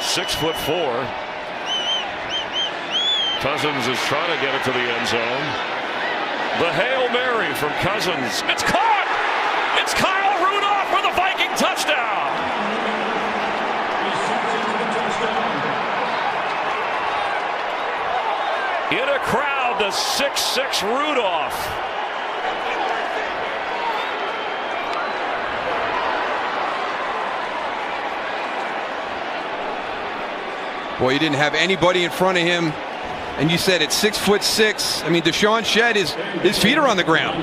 6'4". Cousins is trying to get it to the end zone. The Hail Mary from Cousins. It's caught! It's Kyle Rudolph for the Viking touchdown! In a crowd, the 6'6" Rudolph. Boy, he didn't have anybody in front of him. And you said it's 6'6". I mean, Deshaun Shedd, his feet are on the ground.